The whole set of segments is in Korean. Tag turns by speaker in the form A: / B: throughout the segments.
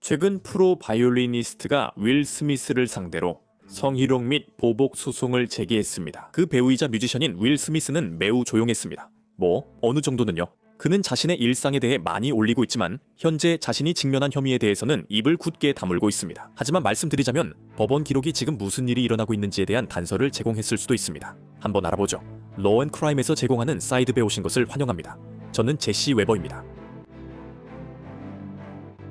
A: 최근 프로 바이올리니스트가 윌 스미스를 상대로 성희롱 및 보복 소송을 제기했습니다. 그 배우이자 뮤지션인 윌 스미스는 매우 조용했습니다. 어느 정도는요. 그는 자신의 일상에 대해 많이 올리고 있지만 현재 자신이 직면한 혐의에 대해서는 입을 굳게 다물고 있습니다. 하지만 말씀드리자면 법원 기록이 지금 무슨 일이 일어나고 있는지에 대한 단서를 제공했을 수도 있습니다. 한번 알아보죠. 로앤크라임에서 제공하는 사이드배 오신 것을 환영합니다. 저는 제시 웨버입니다.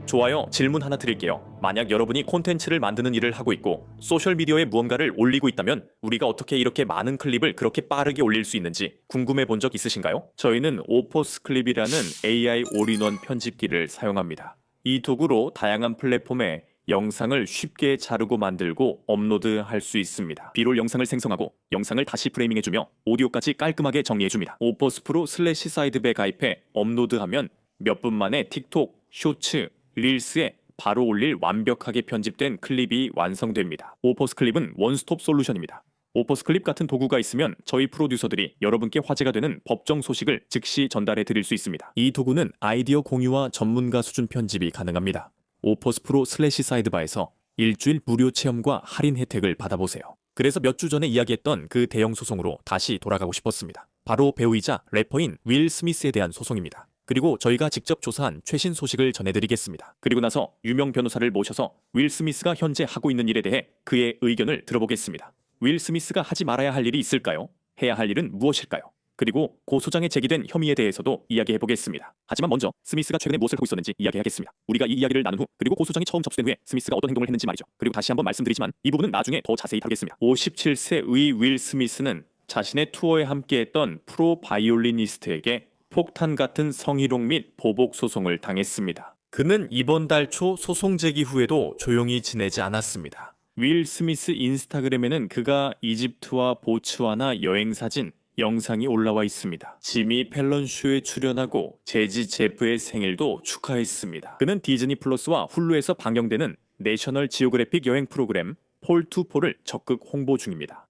A: 좋아요, 질문 하나 드릴게요. 만약 여러분이 콘텐츠를 만드는 일을 하고 있고 소셜미디어에 무언가를 올리고 있다면 우리가 어떻게 이렇게 많은 클립을 그렇게 빠르게 올릴 수 있는지 궁금해 본 적 있으신가요? 저희는 오포스 클립이라는 AI 올인원 편집기를 사용합니다. 이 도구로 다양한 플랫폼에 영상을 쉽게 자르고 만들고 업로드할 수 있습니다. 비롤 영상을 생성하고 영상을 다시 프레이밍해주며 오디오까지 깔끔하게 정리해줍니다. 오포스 프로 /사이드배 가입해 업로드하면 몇 분 만에 틱톡, 쇼츠, 릴스에 바로 올릴 완벽하게 편집된 클립이 완성됩니다. 오포스 클립은 원스톱 솔루션입니다. 오포스 클립 같은 도구가 있으면 저희 프로듀서들이 여러분께 화제가 되는 법정 소식을 즉시 전달해 드릴 수 있습니다. 이 도구는 아이디어 공유와 전문가 수준 편집이 가능합니다. 오포스 프로 /사이드바에서 일주일 무료 체험과 할인 혜택을 받아보세요. 그래서 몇 주 전에 이야기했던 그 대형 소송으로 다시 돌아가고 싶었습니다. 바로 배우이자 래퍼인 윌 스미스에 대한 소송입니다. 그리고 저희가 직접 조사한 최신 소식을 전해드리겠습니다. 그리고 나서 유명 변호사를 모셔서 윌 스미스가 현재 하고 있는 일에 대해 그의 의견을 들어보겠습니다. 윌 스미스가 하지 말아야 할 일이 있을까요? 해야 할 일은 무엇일까요? 그리고 고소장에 제기된 혐의에 대해서도 이야기해보겠습니다. 하지만 먼저 스미스가 최근에 무엇을 하고 있었는지 이야기하겠습니다. 우리가 이 이야기를 나눈 후 그리고 고소장이 처음 접수된 후에 스미스가 어떤 행동을 했는지 말이죠. 그리고 다시 한번 말씀드리지만 이 부분은 나중에 더 자세히 다루겠습니다. 57세의 윌 스미스는 자신의 투어에 함께했던 프로 바이올리니스트에게 폭탄 같은 성희롱 및 보복 소송을 당했습니다. 그는 이번 달 초 소송 제기 후에도 조용히 지내지 않았습니다. 윌 스미스 인스타그램에는 그가 이집트와 보츠와나 여행 사진, 영상이 올라와 있습니다. 지미 펠런 쇼에 출연하고 재지 제프의 생일도 축하했습니다. 그는 디즈니 플러스와 훌루에서 방영되는 내셔널 지오그래픽 여행 프로그램 폴2폴을 적극 홍보 중입니다.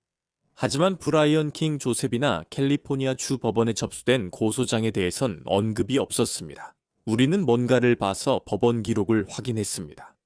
A: 하지만 브라이언 킹 조셉이나 캘리포니아 주 법원에 접수된 고소장에 대해선 언급이 없었습니다. 우리는 뭔가를 봐서 법원 기록을 확인했습니다.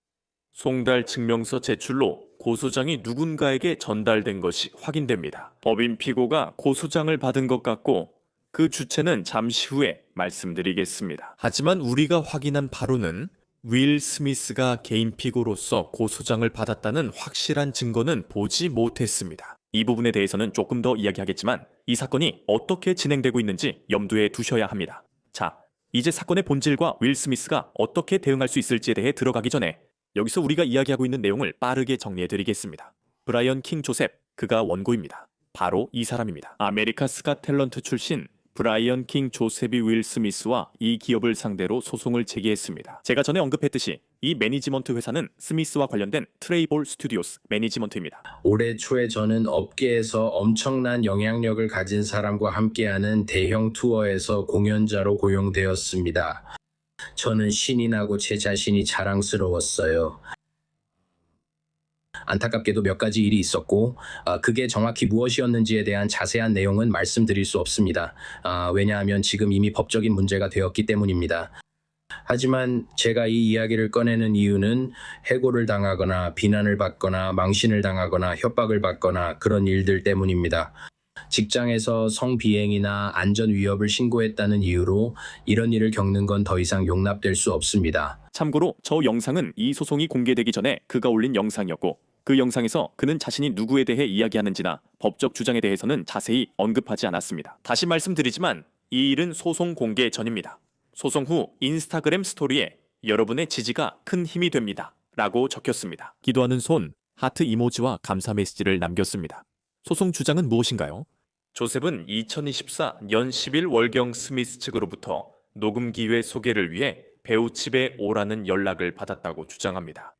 A: 송달 증명서 제출로 고소장이 누군가에게 전달된 것이 확인됩니다. 법인 피고가 고소장을 받은 것 같고 그 주체는 잠시 후에 말씀드리겠습니다. 하지만 우리가 확인한 바로는 윌 스미스가 개인 피고로서 고소장을 받았다는 확실한 증거는 보지 못했습니다. 이 부분에 대해서는 조금 더 이야기하겠지만 이 사건이 어떻게 진행되고 있는지 염두에 두셔야 합니다. 자, 이제 사건의 본질과 윌 스미스가 어떻게 대응할 수 있을지에 대해 들어가기 전에 여기서 우리가 이야기하고 있는 내용을 빠르게 정리해드리겠습니다. 브라이언 킹 조셉, 그가 원고입니다. 바로 이 사람입니다. 아메리카스 갓 탤런트 출신 브라이언 킹 조셉이 윌 스미스와 이 기업을 상대로 소송을 제기했습니다. 제가 전에 언급했듯이 이 매니지먼트 회사는 스미스와 관련된 트레이볼 스튜디오스 매니지먼트입니다.
B: 올해 초에 저는 업계에서 엄청난 영향력을 가진 사람과 함께하는 대형 투어에서 공연자로 고용되었습니다. 저는 신이 나고 제 자신이 자랑스러웠어요. 안타깝게도 몇 가지 일이 있었고 그게 정확히 무엇이었는지에 대한 자세한 내용은 말씀드릴 수 없습니다. 왜냐하면 지금 이미 법적인 문제가 되었기 때문입니다. 하지만 제가 이 이야기를 꺼내는 이유는 해고를 당하거나 비난을 받거나 망신을 당하거나 협박을 받거나 그런 일들 때문입니다. 직장에서 성비행이나 안전 위협을 신고했다는 이유로 이런 일을 겪는 건 더 이상 용납될 수 없습니다.
A: 참고로 저 영상은 이 소송이 공개되기 전에 그가 올린 영상이었고 그 영상에서 그는 자신이 누구에 대해 이야기하는지나 법적 주장에 대해서는 자세히 언급하지 않았습니다. 다시 말씀드리지만 이 일은 소송 공개 전입니다. 소송 후 인스타그램 스토리에 여러분의 지지가 큰 힘이 됩니다 라고 적혔습니다. 기도하는 손, 하트 이모지와 감사 메시지를 남겼습니다. 소송 주장은 무엇인가요? 조셉은 2024년 10일 월경 스미스 측으로부터 녹음 기회 소개를 위해 배우집에 오라는 연락을 받았다고 주장합니다.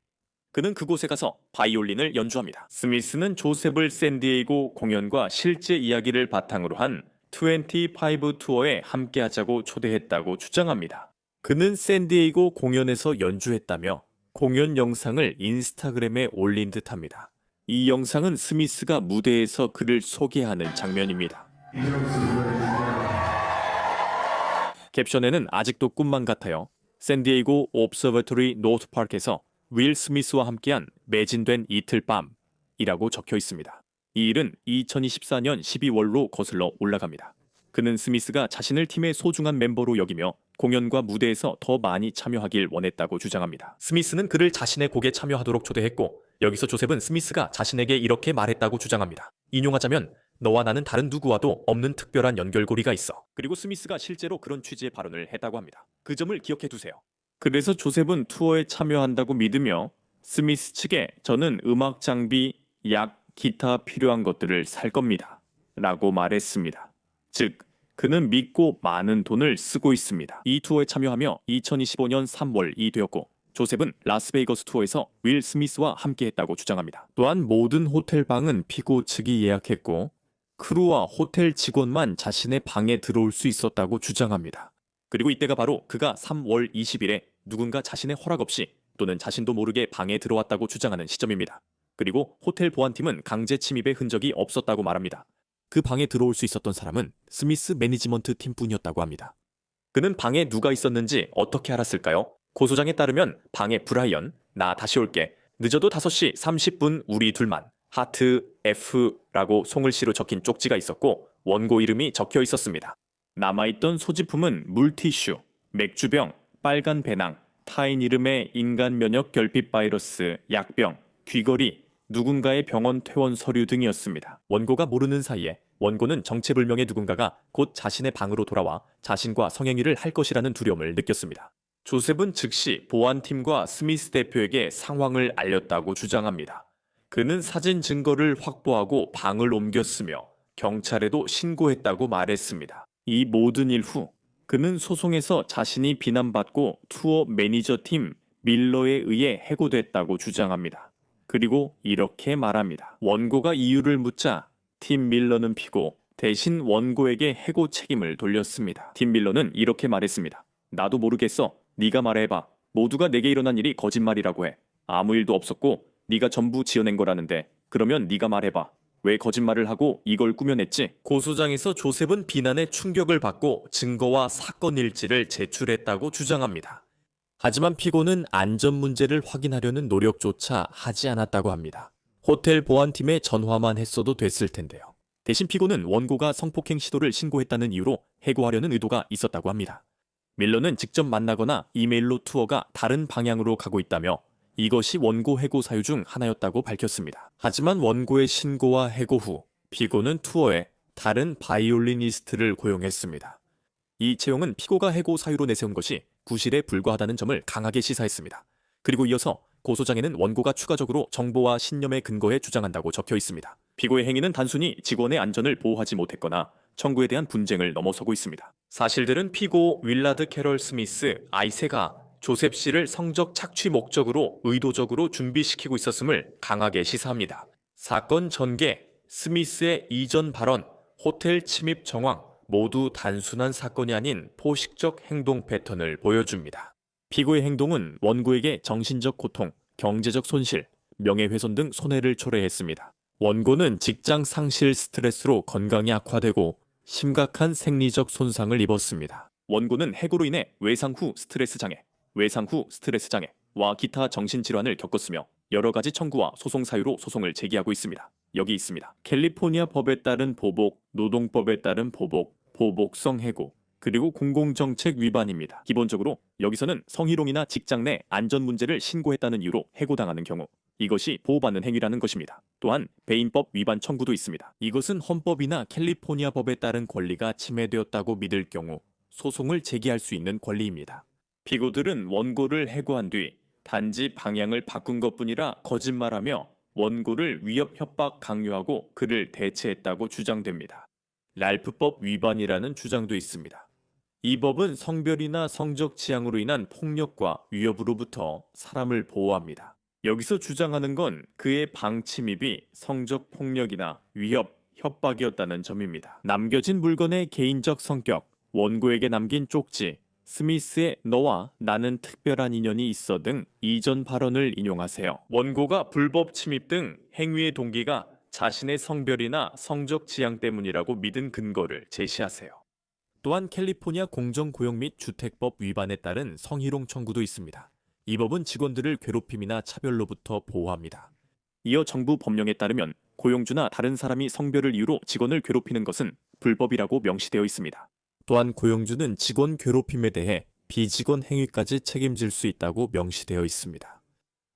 A: 그는 그곳에 가서 바이올린을 연주합니다. 스미스는 조셉을 샌디에이고 공연과 실제 이야기를 바탕으로 한 25 투어에 함께하자고 초대했다고 주장합니다. 그는 샌디에이고 공연에서 연주했다며 공연 영상을 인스타그램에 올린 듯합니다. 이 영상은 스미스가 무대에서 그를 소개하는 장면입니다. 캡션에는 아직도 꿈만 같아요. 샌디에이고 옵서버토리 노스파크에서 윌 스미스와 함께한 매진된 이틀 밤이라고 적혀 있습니다. 이 일은 2024년 12월로 거슬러 올라갑니다. 그는 스미스가 자신을 팀의 소중한 멤버로 여기며 공연과 무대에서 더 많이 참여하길 원했다고 주장합니다. 스미스는 그를 자신의 곡에 참여하도록 초대했고, 여기서 조셉은 스미스가 자신에게 이렇게 말했다고 주장합니다. 인용하자면 너와 나는 다른 누구와도 없는 특별한 연결고리가 있어. 그리고 스미스가 실제로 그런 취지의 발언을 했다고 합니다. 그 점을 기억해 두세요. 그래서 조셉은 투어에 참여한다고 믿으며 스미스 측에 저는 음악 장비, 약, 기타 필요한 것들을 살 겁니다. 라고 말했습니다. 즉, 그는 믿고 많은 돈을 쓰고 있습니다. 이 투어에 참여하며 2025년 3월이 되었고, 조셉은 라스베이거스 투어에서 윌 스미스와 함께했다고 주장합니다. 또한 모든 호텔 방은 피고 측이 예약했고, 크루와 호텔 직원만 자신의 방에 들어올 수 있었다고 주장합니다. 그리고 이때가 바로 그가 3월 20일에 누군가 자신의 허락 없이 또는 자신도 모르게 방에 들어왔다고 주장하는 시점입니다. 그리고 호텔 보안팀은 강제 침입의 흔적이 없었다고 말합니다. 그 방에 들어올 수 있었던 사람은 스미스 매니지먼트 팀뿐이었다고 합니다. 그는 방에 누가 있었는지 어떻게 알았을까요? 고소장에 따르면 방에 브라이언, 나 다시 올게, 늦어도 5시 30분 우리 둘만, 하트 F라고 송글씨로 적힌 쪽지가 있었고 원고 이름이 적혀 있었습니다. 남아있던 소지품은 물티슈, 맥주병, 빨간 배낭, 타인 이름의 인간 면역 결핍 바이러스, 약병, 귀걸이, 누군가의 병원 퇴원 서류 등이었습니다. 원고가 모르는 사이에 원고는 정체불명의 누군가가 곧 자신의 방으로 돌아와 자신과 성행위를 할 것이라는 두려움을 느꼈습니다. 조셉은 즉시 보안팀과 스미스 대표에게 상황을 알렸다고 주장합니다. 그는 사진 증거를 확보하고 방을 옮겼으며 경찰에도 신고했다고 말했습니다. 이 모든 일 후 그는 소송에서 자신이 비난받고 투어 매니저 팀 밀러에 의해 해고됐다고 주장합니다. 그리고 이렇게 말합니다. 원고가 이유를 묻자 팀 밀러는 피고 대신 원고에게 해고 책임을 돌렸습니다. 팀 밀러는 이렇게 말했습니다. 나도 모르겠어. 네가 말해봐. 모두가 내게 일어난 일이 거짓말이라고 해. 아무 일도 없었고 네가 전부 지어낸 거라는데 그러면 네가 말해봐. 왜 거짓말을 하고 이걸 꾸며냈지? 고소장에서 조셉은 비난의 충격을 받고 증거와 사건 일지를 제출했다고 주장합니다. 하지만 피고는 안전 문제를 확인하려는 노력조차 하지 않았다고 합니다. 호텔 보안팀에 전화만 했어도 됐을 텐데요. 대신 피고는 원고가 성폭행 시도를 신고했다는 이유로 해고하려는 의도가 있었다고 합니다. 밀러는 직접 만나거나 이메일로 투어가 다른 방향으로 가고 있다며 이것이 원고 해고 사유 중 하나였다고 밝혔습니다. 하지만 원고의 신고와 해고 후 피고는 투어에 다른 바이올리니스트를 고용했습니다. 이 채용은 피고가 해고 사유로 내세운 것이 구실에 불과하다는 점을 강하게 시사했습니다. 그리고 이어서 고소장에는 원고가 추가적으로 정보와 신념에 근거해 주장한다고 적혀 있습니다. 피고의 행위는 단순히 직원의 안전을 보호하지 못했거나 청구에 대한 분쟁을 넘어서고 있습니다. 사실들은 피고 윌라드 캐럴 스미스 아이세가 조셉 씨를 성적 착취 목적으로 의도적으로 준비시키고 있었음을 강하게 시사합니다. 사건 전개, 스미스의 이전 발언, 호텔 침입 정황 모두 단순한 사건이 아닌 포식적 행동 패턴을 보여줍니다. 피고의 행동은 원고에게 정신적 고통, 경제적 손실, 명예훼손 등 손해를 초래했습니다. 원고는 직장 상실 스트레스로 건강이 악화되고 심각한 생리적 손상을 입었습니다. 원고는 해고로 인해 외상 후 스트레스 장애와 기타 정신질환을 겪었으며 여러 가지 청구와 소송 사유로 소송을 제기하고 있습니다. 여기 있습니다. 캘리포니아 법에 따른 보복, 노동법에 따른 보복, 보복성 해고, 그리고 공공정책 위반입니다. 기본적으로 여기서는 성희롱이나 직장 내 안전 문제를 신고했다는 이유로 해고당하는 경우 이것이 보호받는 행위라는 것입니다. 또한 배임법 위반 청구도 있습니다. 이것은 헌법이나 캘리포니아 법에 따른 권리가 침해되었다고 믿을 경우 소송을 제기할 수 있는 권리입니다. 피고들은 원고를 해고한 뒤 단지 방향을 바꾼 것뿐이라 거짓말하며 원고를 위협 협박 강요하고 그를 대체했다고 주장됩니다. 랄프법 위반이라는 주장도 있습니다. 이 법은 성별이나 성적 지향으로 인한 폭력과 위협으로부터 사람을 보호합니다. 여기서 주장하는 건 그의 방 침입이 성적 폭력이나 위협, 협박이었다는 점입니다. 남겨진 물건의 개인적 성격, 원고에게 남긴 쪽지, 스미스의 너와 나는 특별한 인연이 있어 등 이전 발언을 인용하세요. 원고가 불법 침입 등 행위의 동기가 자신의 성별이나 성적 지향 때문이라고 믿은 근거를 제시하세요. 또한 캘리포니아 공정고용 및 주택법 위반에 따른 성희롱 청구도 있습니다. 이 법은 직원들을 괴롭힘이나 차별로부터 보호합니다. 이어 정부 법령에 따르면 고용주나 다른 사람이 성별을 이유로 직원을 괴롭히는 것은 불법이라고 명시되어 있습니다. 또한 고용주는 직원 괴롭힘에 대해 비직원 행위까지 책임질 수 있다고 명시되어 있습니다.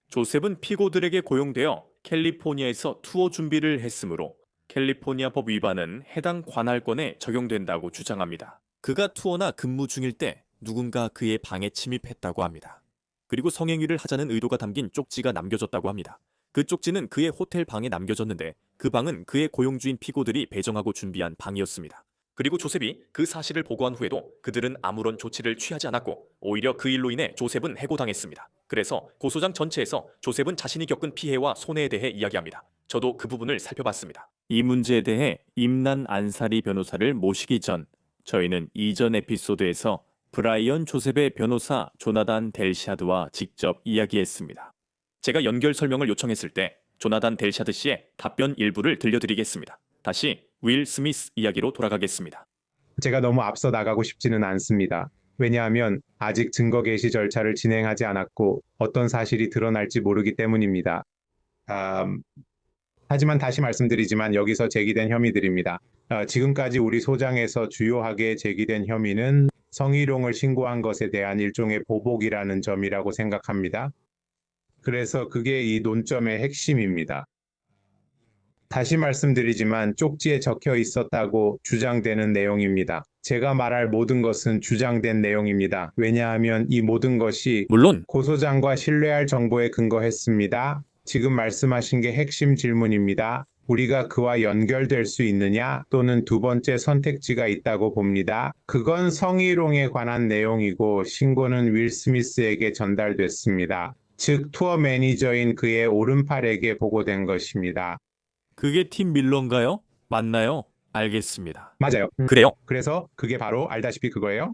A: 조셉은 피고들에게 고용되어 캘리포니아에서 투어 준비를 했으므로 캘리포니아 법 위반은 해당 관할권에 적용된다고 주장합니다. 그가 투어나 근무 중일 때 누군가 그의 방에 침입했다고 합니다. 그리고 성행위를 하자는 의도가 담긴 쪽지가 남겨졌다고 합니다. 그 쪽지는 그의 호텔 방에 남겨졌는데 그 방은 그의 고용주인 피고들이 배정하고 준비한 방이었습니다. 그리고 조셉이 그 사실을 보고한 후에도 그들은 아무런 조치를 취하지 않았고 오히려 그 일로 인해 조셉은 해고당했습니다. 그래서 고소장 전체에서 조셉은 자신이 겪은 피해와 손해에 대해 이야기합니다. 저도 그 부분을 살펴봤습니다. 이 문제에 대해 임난 안사리 변호사를 모시기 전 저희는 이전 에피소드에서 브라이언 조셉의 변호사 조나단 델샤드와 직접 이야기했습니다. 제가 연결 설명을 요청했을 때 조나단 델샤드 씨의 답변 일부를 들려드리겠습니다. 다시 윌 스미스 이야기로 돌아가겠습니다.
C: 제가 너무 앞서 나가고 싶지는 않습니다. 왜냐하면 아직 증거 개시 절차를 진행하지 않았고 어떤 사실이 드러날지 모르기 때문입니다. 하지만 다시 말씀드리지만 여기서 제기된 혐의들입니다. 지금까지 우리 소장에서 주요하게 제기된 혐의는 성희롱을 신고한 것에 대한 일종의 보복이라는 점이라고 생각합니다. 그래서 그게 이 논점의 핵심입니다. 다시 말씀드리지만 쪽지에 적혀 있었다고 주장되는 내용입니다. 제가 말할 모든 것은 주장된 내용입니다. 왜냐하면 이 모든 것이
A: 물론
C: 고소장과 신뢰할 정보에 근거했습니다. 지금 말씀하신 게 핵심 질문입니다. 우리가 그와 연결될 수 있느냐 또는 두 번째 선택지가 있다고 봅니다. 그건 성희롱에 관한 내용이고 신고는 윌 스미스에게 전달됐습니다. 즉 투어 매니저인 그의 오른팔에게 보고된 것입니다.
A: 그게 팀 밀러인가요? 맞나요? 알겠습니다.
C: 맞아요.
A: 그래요.
C: 그래서 그게 바로 알다시피 그거예요.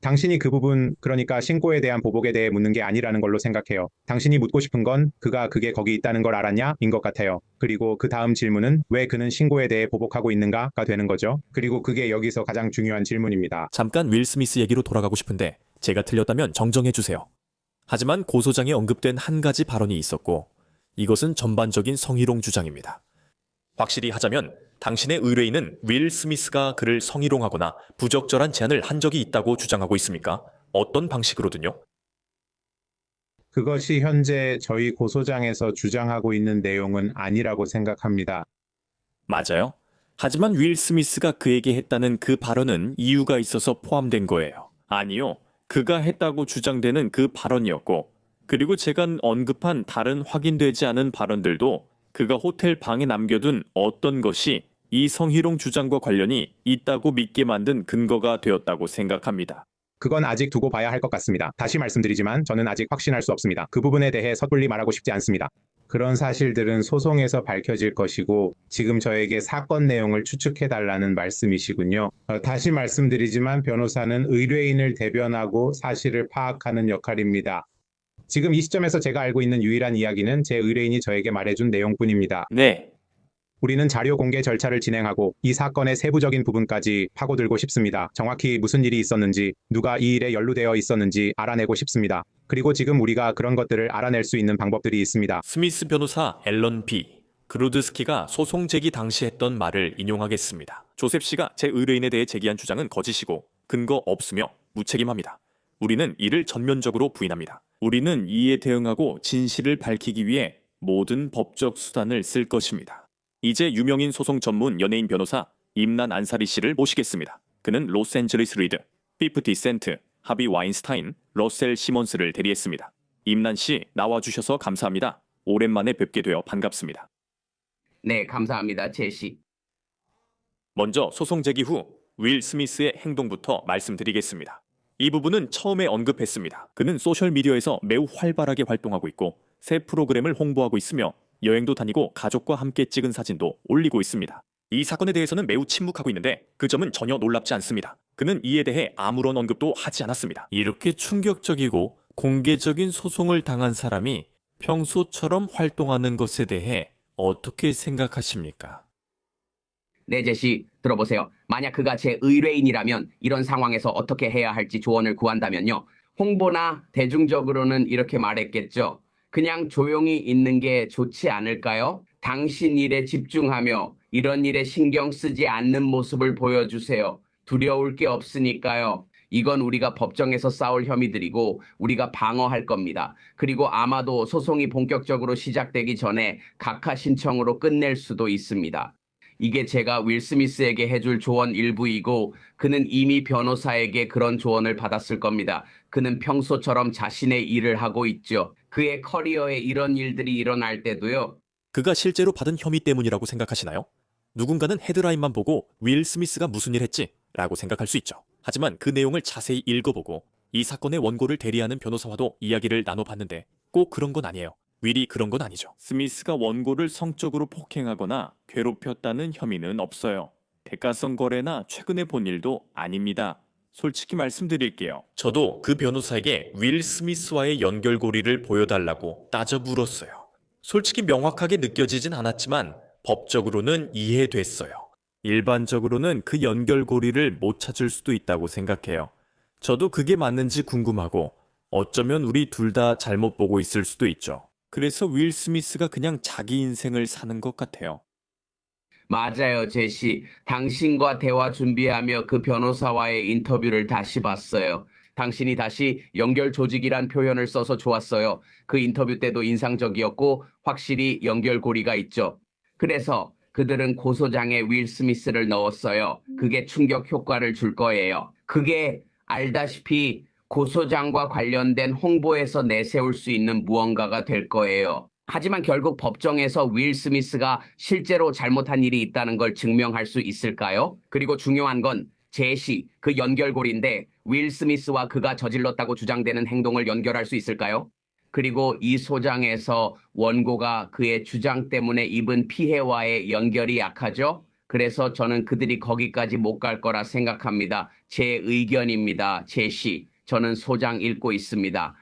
C: 당신이 그 부분, 그러니까 신고에 대한 보복에 대해 묻는 게 아니라는 걸로 생각해요. 당신이 묻고 싶은 건 그게 거기 있다는 걸 알았냐? 인 것 같아요. 그리고 그 다음 질문은 왜 그는 신고에 대해 보복하고 있는가가 되는 거죠. 그리고 그게 여기서 가장 중요한 질문입니다.
A: 잠깐 윌 스미스 얘기로 돌아가고 싶은데 제가 틀렸다면 정정해 주세요. 하지만 고소장에 언급된 한 가지 발언이 있었고 이것은 전반적인 성희롱 주장입니다. 확실히 하자면 당신의 의뢰인은 윌 스미스가 그를 성희롱하거나 부적절한 제안을 한 적이 있다고 주장하고 있습니까? 어떤 방식으로든요?
C: 그것이 현재 저희 고소장에서 주장하고 있는 내용은 아니라고 생각합니다.
A: 맞아요. 하지만 윌 스미스가 그에게 했다는 그 발언은 이유가 있어서 포함된 거예요. 아니요. 그가 했다고 주장되는 그 발언이었고 그리고 제가 언급한 다른 확인되지 않은 발언들도 그가 호텔 방에 남겨둔 어떤 것이 이 성희롱 주장과 관련이 있다고 믿게 만든 근거가 되었다고 생각합니다.
C: 그건 아직 두고 봐야 할 것 같습니다. 다시 말씀드리지만 저는 아직 확신할 수 없습니다. 그 부분에 대해 섣불리 말하고 싶지 않습니다. 그런 사실들은 소송에서 밝혀질 것이고 지금 저에게 사건 내용을 추측해달라는 말씀이시군요. 다시 말씀드리지만 변호사는 의뢰인을 대변하고 사실을 파악하는 역할입니다. 지금 이 시점에서 제가 알고 있는 유일한 이야기는 제 의뢰인이 저에게 말해준 내용뿐입니다.
A: 네.
C: 우리는 자료 공개 절차를 진행하고 이 사건의 세부적인 부분까지 파고들고 싶습니다. 정확히 무슨 일이 있었는지, 누가 이 일에 연루되어 있었는지 알아내고 싶습니다. 그리고 지금 우리가 그런 것들을 알아낼 수 있는 방법들이 있습니다.
A: 스미스 변호사 앨런 B. 그루드스키가 소송 제기 당시 했던 말을 인용하겠습니다. 조셉 씨가 제 의뢰인에 대해 제기한 주장은 거짓이고 근거 없으며 무책임합니다. 우리는 이를 전면적으로 부인합니다. 우리는 이에 대응하고 진실을 밝히기 위해 모든 법적 수단을 쓸 것입니다. 이제 유명인 소송 전문 연예인 변호사 임난 안사리 씨를 모시겠습니다. 그는 로스앤젤리스 리드, 50 센트, 하비 와인스타인, 러셀 시몬스를 대리했습니다. 임난 씨 나와주셔서 감사합니다. 오랜만에 뵙게 되어 반갑습니다.
D: 네, 감사합니다, 제시.
A: 먼저 소송 제기 후 윌 스미스의 행동부터 말씀드리겠습니다. 이 부분은 처음에 언급했습니다. 그는 소셜미디어에서 매우 활발하게 활동하고 있고 새 프로그램을 홍보하고 있으며 여행도 다니고 가족과 함께 찍은 사진도 올리고 있습니다. 이 사건에 대해서는 매우 침묵하고 있는데 그 점은 전혀 놀랍지 않습니다. 그는 이에 대해 아무런 언급도 하지 않았습니다. 이렇게 충격적이고 공개적인 소송을 당한 사람이 평소처럼 활동하는 것에 대해 어떻게 생각하십니까?
D: 네, 제시. 들어보세요. 만약 그가 제 의뢰인이라면 이런 상황에서 어떻게 해야 할지 조언을 구한다면요. 홍보나 대중적으로는 이렇게 말했겠죠. 그냥 조용히 있는 게 좋지 않을까요? 당신 일에 집중하며 이런 일에 신경 쓰지 않는 모습을 보여주세요. 두려울 게 없으니까요. 이건 우리가 법정에서 싸울 혐의들이고 우리가 방어할 겁니다. 그리고 아마도 소송이 본격적으로 시작되기 전에 각하 신청으로 끝낼 수도 있습니다. 이게 제가 윌 스미스에게 해줄 조언 일부이고 그는 이미 변호사에게 그런 조언을 받았을 겁니다. 그는 평소처럼 자신의 일을 하고 있죠. 그의 커리어에 이런 일들이 일어날 때도요.
A: 그가 실제로 받은 혐의 때문이라고 생각하시나요? 누군가는 헤드라인만 보고 윌 스미스가 무슨 일 했지? 라고 생각할 수 있죠. 하지만 그 내용을 자세히 읽어보고 이 사건의 원고를 대리하는 변호사와도 이야기를 나눠봤는데 꼭 그런 건 아니에요. 윌이 그런 건 아니죠. 스미스가 원고를 성적으로 폭행하거나 괴롭혔다는 혐의는 없어요. 대가성 거래나 최근에 본 일도 아닙니다. 솔직히 말씀드릴게요. 저도 그 변호사에게 윌 스미스와의 연결고리를 보여달라고 따져 물었어요. 솔직히 명확하게 느껴지진 않았지만 법적으로는 이해됐어요. 일반적으로는 그 연결고리를 못 찾을 수도 있다고 생각해요. 저도 그게 맞는지 궁금하고 어쩌면 우리 둘 다 잘못 보고 있을 수도 있죠. 그래서 윌 스미스가 그냥 자기 인생을 사는 것 같아요.
D: 맞아요, 제시. 당신과 대화 준비하며 그 변호사와의 인터뷰를 다시 봤어요. 당신이 다시 연결 조직이란 표현을 써서 좋았어요. 그 인터뷰 때도 인상적이었고 확실히 연결고리가 있죠. 그래서 그들은 고소장에 윌 스미스를 넣었어요. 그게 충격 효과를 줄 거예요. 그게 알다시피 고소장과 관련된 홍보에서 내세울 수 있는 무언가가 될 거예요. 하지만 결국 법정에서 윌 스미스가 실제로 잘못한 일이 있다는 걸 증명할 수 있을까요? 그리고 중요한 건 제시, 그 연결고리인데 윌 스미스와 그가 저질렀다고 주장되는 행동을 연결할 수 있을까요? 그리고 이 소장에서 원고가 그의 주장 때문에 입은 피해와의 연결이 약하죠? 그래서 저는 그들이 거기까지 못 갈 거라 생각합니다. 제 의견입니다. 제시, 저는 소장 읽고 있습니다.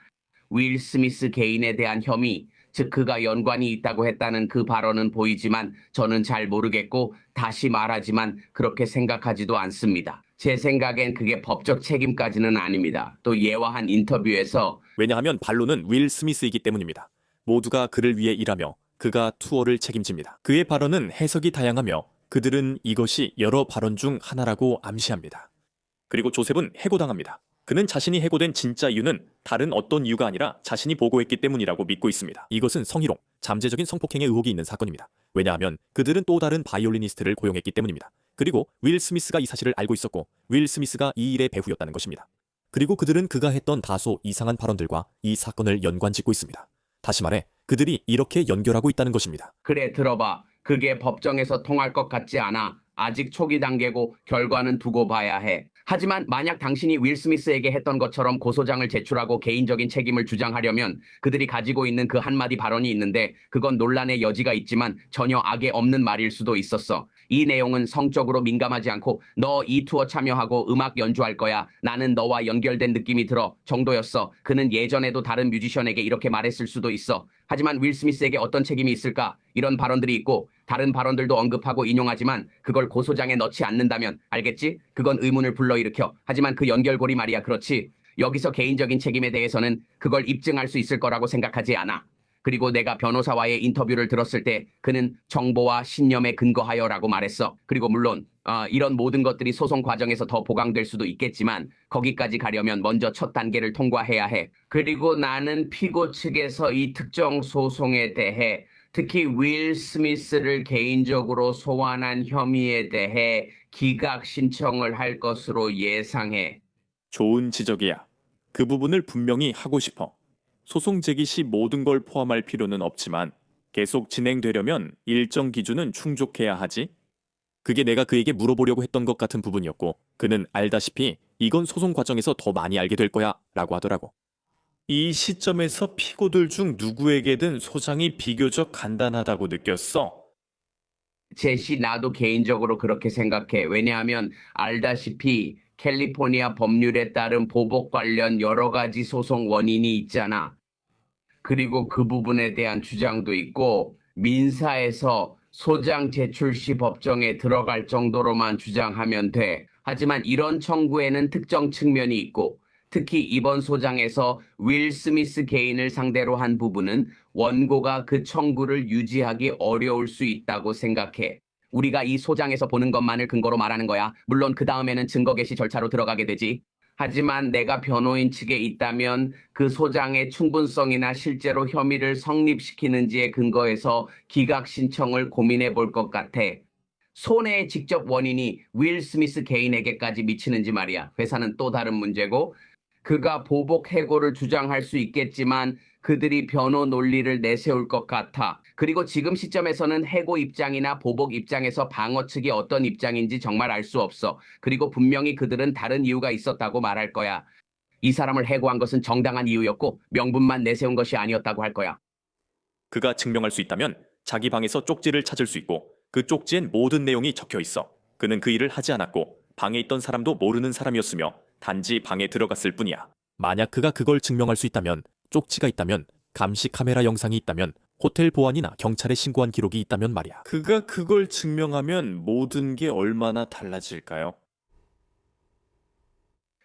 D: 윌 스미스 개인에 대한 혐의, 즉 그가 연관이 있다고 했다는 그 발언은 보이지만 저는 잘 모르겠고 다시 말하지만 그렇게 생각하지도 않습니다. 제 생각엔 그게 법적 책임까지는 아닙니다. 또 예와 한 인터뷰에서
A: 왜냐하면 반론은 윌 스미스이기 때문입니다. 모두가 그를 위해 일하며 그가 투어를 책임집니다. 그의 발언은 해석이 다양하며 그들은 이것이 여러 발언 중 하나라고 암시합니다. 그리고 조셉은 해고당합니다. 그는 자신이 해고된 진짜 이유는 다른 어떤 이유가 아니라 자신이 보고했기 때문이라고 믿고 있습니다. 이것은 성희롱, 잠재적인 성폭행의 의혹이 있는 사건입니다. 왜냐하면 그들은 또 다른 바이올리니스트를 고용했기 때문입니다. 그리고 윌 스미스가 이 사실을 알고 있었고 윌 스미스가 이 일의 배후였다는 것입니다. 그리고 그들은 그가 했던 다소 이상한 발언들과 이 사건을 연관짓고 있습니다. 다시 말해 그들이 이렇게 연결하고 있다는 것입니다.
D: 그래 들어봐. 그게 법정에서 통할 것 같지 않아. 아직 초기 단계고 결과는 두고 봐야 해. 하지만 만약 당신이 윌 스미스에게 했던 것처럼 고소장을 제출하고 개인적인 책임을 주장하려면 그들이 가지고 있는 그 한마디 발언이 있는데 그건 논란의 여지가 있지만 전혀 악에 없는 말일 수도 있었어. 이 내용은 성적으로 민감하지 않고 너 이 투어 참여하고 음악 연주할 거야. 나는 너와 연결된 느낌이 들어 정도였어. 그는 예전에도 다른 뮤지션에게 이렇게 말했을 수도 있어. 하지만 윌 스미스에게 어떤 책임이 있을까? 이런 발언들이 있고 다른 발언들도 언급하고 인용하지만 그걸 고소장에 넣지 않는다면 알겠지? 그건 의문을 불러일으켜. 하지만 그 연결고리 말이야. 그렇지? 여기서 개인적인 책임에 대해서는 그걸 입증할 수 있을 거라고 생각하지 않아. 그리고 내가 변호사와의 인터뷰를 들었을 때 그는 정보와 신념에 근거하여라고 말했어. 그리고 물론 이런 모든 것들이 소송 과정에서 더 보강될 수도 있겠지만 거기까지 가려면 먼저 첫 단계를 통과해야 해. 그리고 나는 피고 측에서 이 특정 소송에 대해 특히 윌 스미스를 개인적으로 소환한 혐의에 대해 기각 신청을 할 것으로 예상해.
A: 좋은 지적이야. 그 부분을 분명히 하고 싶어. 소송 제기 시 모든 걸 포함할 필요는 없지만 계속 진행되려면 일정 기준은 충족해야 하지. 그게 내가 그에게 물어보려고 했던 것 같은 부분이었고 그는 알다시피 이건 소송 과정에서 더 많이 알게 될 거야 라고 하더라고. 이 시점에서 피고들 중 누구에게든 소장이 비교적 간단하다고 느꼈어.
D: 제시 나도 개인적으로 그렇게 생각해. 왜냐하면 알다시피 캘리포니아 법률에 따른 보복 관련 여러 가지 소송 원인이 있잖아. 그리고 그 부분에 대한 주장도 있고 민사에서 소장 제출 시 법정에 들어갈 정도로만 주장하면 돼. 하지만 이런 청구에는 특정 측면이 있고 특히 이번 소장에서 윌 스미스 개인을 상대로 한 부분은 원고가 그 청구를 유지하기 어려울 수 있다고 생각해. 우리가 이 소장에서 보는 것만을 근거로 말하는 거야. 물론 그 다음에는 증거 개시 절차로 들어가게 되지. 하지만 내가 변호인 측에 있다면 그 소장의 충분성이나 실제로 혐의를 성립시키는지에 근거해서 기각 신청을 고민해 볼 것 같아. 손해의 직접 원인이 윌 스미스 개인에게까지 미치는지 말이야. 회사는 또 다른 문제고 그가 보복 해고를 주장할 수 있겠지만 그들이 변호 논리를 내세울 것 같아. 그리고 지금 시점에서는 해고 입장이나 보복 입장에서 방어 측이 어떤 입장인지 정말 알 수 없어. 그리고 분명히 그들은 다른 이유가 있었다고 말할 거야. 이 사람을 해고한 것은 정당한 이유였고 명분만 내세운 것이 아니었다고 할 거야.
A: 그가 증명할 수 있다면 자기 방에서 쪽지를 찾을 수 있고 그 쪽지엔 모든 내용이 적혀 있어. 그는 그 일을 하지 않았고 방에 있던 사람도 모르는 사람이었으며 단지 방에 들어갔을 뿐이야. 만약 그가 그걸 증명할 수 있다면, 쪽지가 있다면, 감시 카메라 영상이 있다면, 호텔 보안이나 경찰에 신고한 기록이 있다면 말이야. 그가 그걸 증명하면 모든 게 얼마나 달라질까요?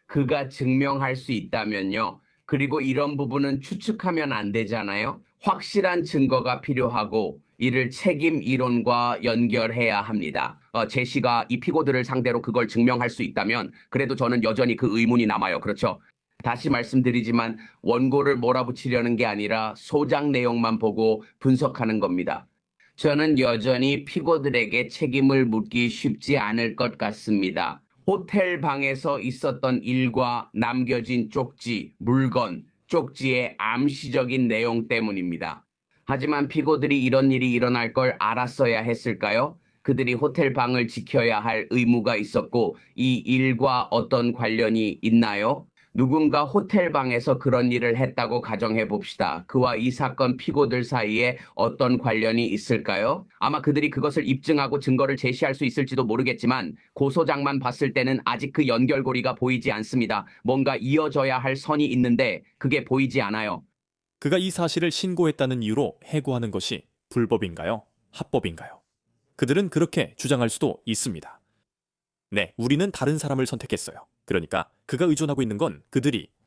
D: 그가 증명할 수 있다면요. 그리고 이런 부분은 추측하면 안 되잖아요. 확실한 증거가 필요하고 이를 책임 이론과 연결해야 합니다. 제시가 이 피고들을 상대로 그걸 증명할 수 있다면 그래도 저는 여전히 그 의문이 남아요. 그렇죠? 다시 말씀드리지만 원고를 몰아붙이려는 게 아니라 소장 내용만 보고 분석하는 겁니다. 저는 여전히 피고들에게 책임을 묻기 쉽지 않을 것 같습니다. 호텔 방에서 있었던 일과 남겨진 쪽지, 물건, 쪽지의 암시적인 내용 때문입니다. 하지만 피고들이 이런 일이 일어날 걸 알았어야 했을까요? 그들이 호텔 방을 지켜야 할 의무가 있었고 이 일과 어떤 관련이 있나요? 누군가 호텔 방에서 그런 일을 했다고 가정해 봅시다. 그와 이 사건 피고들 사이에 어떤 관련이 있을까요? 아마 그들이 그것을 입증하고 증거를 제시할 수 있을지도 모르겠지만 고소장만 봤을 때는 아직 그 연결고리가 보이지 않습니다. 뭔가 이어져야 할 선이 있는데 그게 보이지 않아요.
A: 그가 이 사실을 신고했다는 이유로 해고하는 것이 불법인가요? 합법인가요? 그들은 그렇게 주장할 수도 있습니다. 네, 우리는 다른 사람을 선택했어요. 그러니까 그가 의존하고 있는 건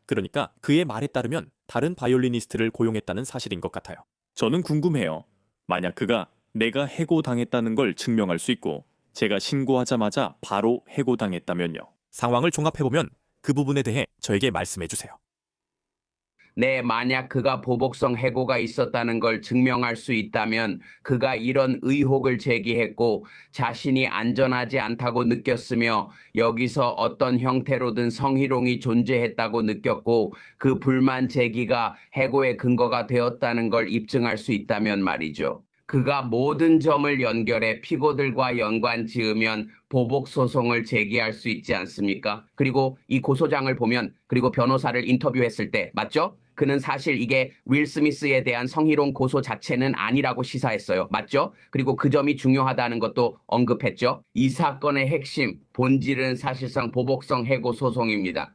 A: 그러니까 그의 말에 따르면 다른 바이올리니스트를 고용했다는 사실인 것 같아요. 저는 궁금해요. 만약 그가 내가 해고당했다는 걸 증명할 수 있고 제가 신고하자마자 바로 해고당했다면요. 상황을 종합해보면 그 부분에 대해 저에게 말씀해 주세요.
D: 네, 만약 그가 보복성 해고가 있었다는 걸 증명할 수 있다면 그가 이런 의혹을 제기했고 자신이 안전하지 않다고 느꼈으며 여기서 어떤 형태로든 성희롱이 존재했다고 느꼈고 그 불만 제기가 해고의 근거가 되었다는 걸 입증할 수 있다면 말이죠. 그가 모든 점을 연결해 피고들과 연관 지으면 보복 소송을 제기할 수 있지 않습니까? 그리고 이 고소장을 보면 그리고 변호사를 인터뷰했을 때 맞죠? 그는 사실 이게 윌 스미스에 대한 성희롱 고소 자체는 아니라고 시사했어요. 맞죠? 그리고 그 점이 중요하다는 것도 언급했죠. 이 사건의 핵심, 본질은 사실상 보복성 해고 소송입니다.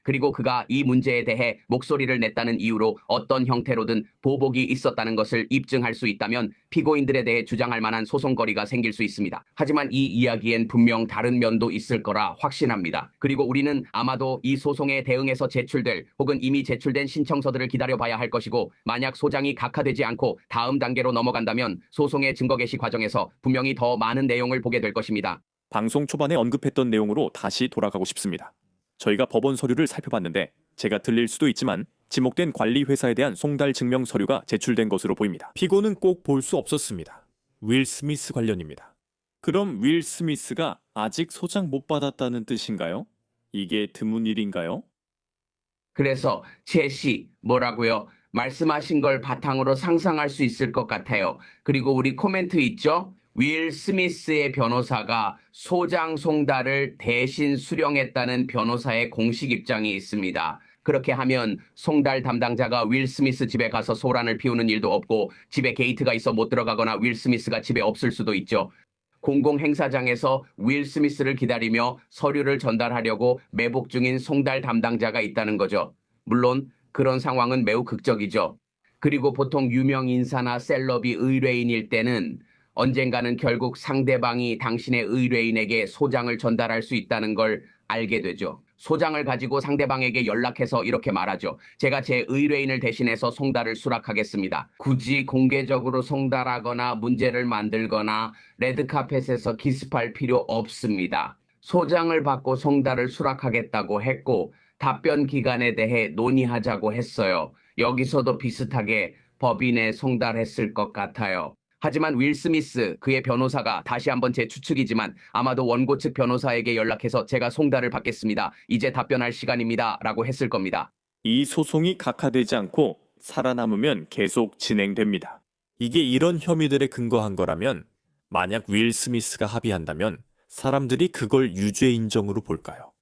D: 그리고 그가 이 문제에 대해 목소리를 냈다는 이유로 어떤 형태로든 보복이 있었다는 것을 입증할 수 있다면 피고인들에 대해 주장할 만한 소송거리가 생길 수 있습니다. 하지만 이 이야기엔 분명 다른 면도 있을 거라 확신합니다. 그리고 우리는 아마도 이 소송에 대응해서 제출될 혹은 이미 제출된 신청서들을 기다려봐야 할 것이고 만약 소장이 각하되지 않고 다음 단계로 넘어간다면 소송의 증거 개시 과정에서 분명히 더 많은 내용을 보게 될 것입니다.
A: 방송 초반에 언급했던 내용으로 다시 돌아가고 싶습니다. 저희가 법원 서류를 살펴봤는데 제가 틀릴 수도 있지만 지목된 관리 회사에 대한 송달 증명 서류가 제출된 것으로 보입니다. 피고는 꼭 볼 수 없었습니다. 윌 스미스 관련입니다. 그럼 윌 스미스가 아직 소장 못 받았다는 뜻인가요? 이게 드문 일인가요?
D: 그래서 제시 뭐라고요? 말씀하신 걸 바탕으로 상상할 수 있을 것 같아요. 그리고 우리 코멘트 있죠? 윌 스미스의 변호사가 소장 송달을 대신 수령했다는 변호사의 공식 입장이 있습니다. 그렇게 하면 송달 담당자가 윌 스미스 집에 가서 소란을 피우는 일도 없고 집에 게이트가 있어 못 들어가거나 윌 스미스가 집에 없을 수도 있죠. 공공행사장에서 윌 스미스를 기다리며 서류를 전달하려고 매복 중인 송달 담당자가 있다는 거죠. 물론 그런 상황은 매우 극적이죠. 그리고 보통 유명 인사나 셀럽이 의뢰인일 때는 언젠가는 결국 상대방이 당신의 의뢰인에게 소장을 전달할 수 있다는 걸 알게 되죠. 소장을 가지고 상대방에게 연락해서 이렇게 말하죠. 제가 제 의뢰인을 대신해서 송달을 수락하겠습니다. 굳이 공개적으로 송달하거나 문제를 만들거나 레드카펫에서 기습할 필요 없습니다. 소장을 받고 송달을 수락하겠다고 했고 답변 기간에 대해 논의하자고 했어요. 여기서도 비슷하게 법인에 송달했을 것 같아요. 하지만 윌 스미스, 그의 변호사가 다시 한번 제 추측이지만 아마도 원고 측 변호사에게 연락해서 제가 송달을 받겠습니다. 이제 답변할 시간입니다. 라고 했을 겁니다.
A: 이 소송이 각하되지 않고 살아남으면 계속 진행됩니다. 이게 이런 혐의들에 근거한 거라면 만약 윌 스미스가 합의한다면 사람들이 그걸 유죄 인정으로 볼까요?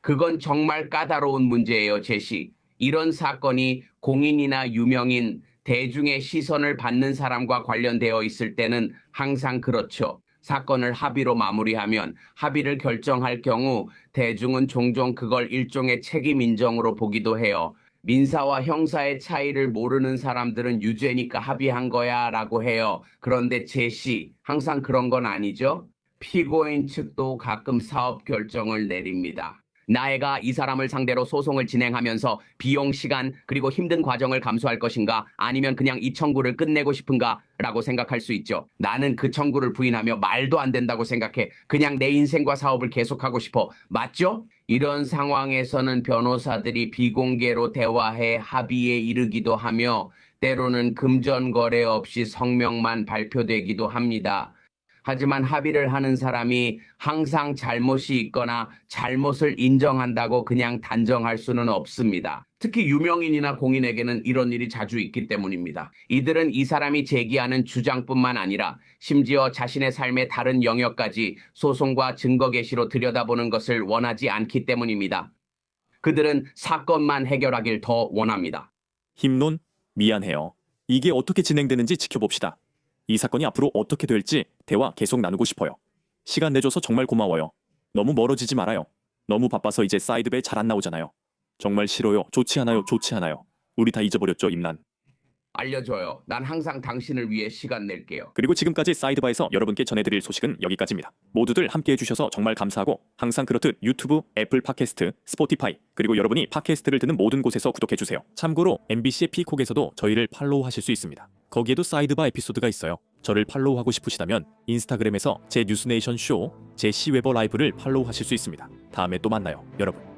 D: 그건 정말 까다로운 문제예요, 제시. 이런 사건이 공인이나 유명인, 대중의 시선을 받는 사람과 관련되어 있을 때는 항상 그렇죠. 사건을 합의로 마무리하면 합의를 결정할 경우 대중은 종종 그걸 일종의 책임 인정으로 보기도 해요. 민사와 형사의 차이를 모르는 사람들은 유죄니까 합의한 거야 라고 해요. 그런데 제시, 항상 그런 건 아니죠? 피고인 측도 가끔 사업 결정을 내립니다. 나애가 이 사람을 상대로 소송을 진행하면서 비용, 시간, 그리고 힘든 과정을 감수할 것인가 아니면 그냥 이 청구를 끝내고 싶은가 라고 생각할 수 있죠. 나는 그 청구를 부인하며 말도 안 된다고 생각해. 그냥 내 인생과 사업을 계속하고 싶어. 맞죠? 이런 상황에서는 변호사들이 비공개로 대화해 합의에 이르기도 하며 때로는 금전거래 없이 성명만 발표되기도 합니다. 하지만 합의를 하는 사람이 항상 잘못이 있거나 잘못을 인정한다고 그냥 단정할 수는 없습니다. 특히 유명인이나 공인에게는 이런 일이 자주 있기 때문입니다. 이들은 이 사람이 제기하는 주장뿐만 아니라 심지어 자신의 삶의 다른 영역까지 소송과 증거 게시로 들여다보는 것을 원하지 않기 때문입니다. 그들은 사건만 해결하길 더 원합니다.
A: 힘론? 미안해요. 이게 어떻게 진행되는지 지켜봅시다. 이 사건이 앞으로 어떻게 될지 대화 계속 나누고 싶어요. 시간 내줘서 정말 고마워요. 너무 멀어지지 말아요. 너무 바빠서 이제 사이드배 잘 안 나오잖아요. 정말 싫어요. 좋지 않아요. 좋지 않아요. 우리 다 잊어버렸죠, 임난.
D: 알려줘요. 난 항상 당신을 위해 시간 낼게요.
A: 그리고 지금까지 사이드바에서 여러분께 전해드릴 소식은 여기까지입니다. 모두들 함께 해주셔서 정말 감사하고 항상 그렇듯 유튜브, 애플 팟캐스트, 스포티파이 그리고 여러분이 팟캐스트를 듣는 모든 곳에서 구독해주세요. 참고로 MBC의 피콕에서도 저희를 팔로우하실 수 있습니다. 거기에도 사이드바 에피소드가 있어요. 저를 팔로우하고 싶으시다면 인스타그램에서 제 뉴스네이션 쇼, 제 시웨버 라이브를 팔로우하실 수 있습니다. 다음에 또 만나요, 여러분.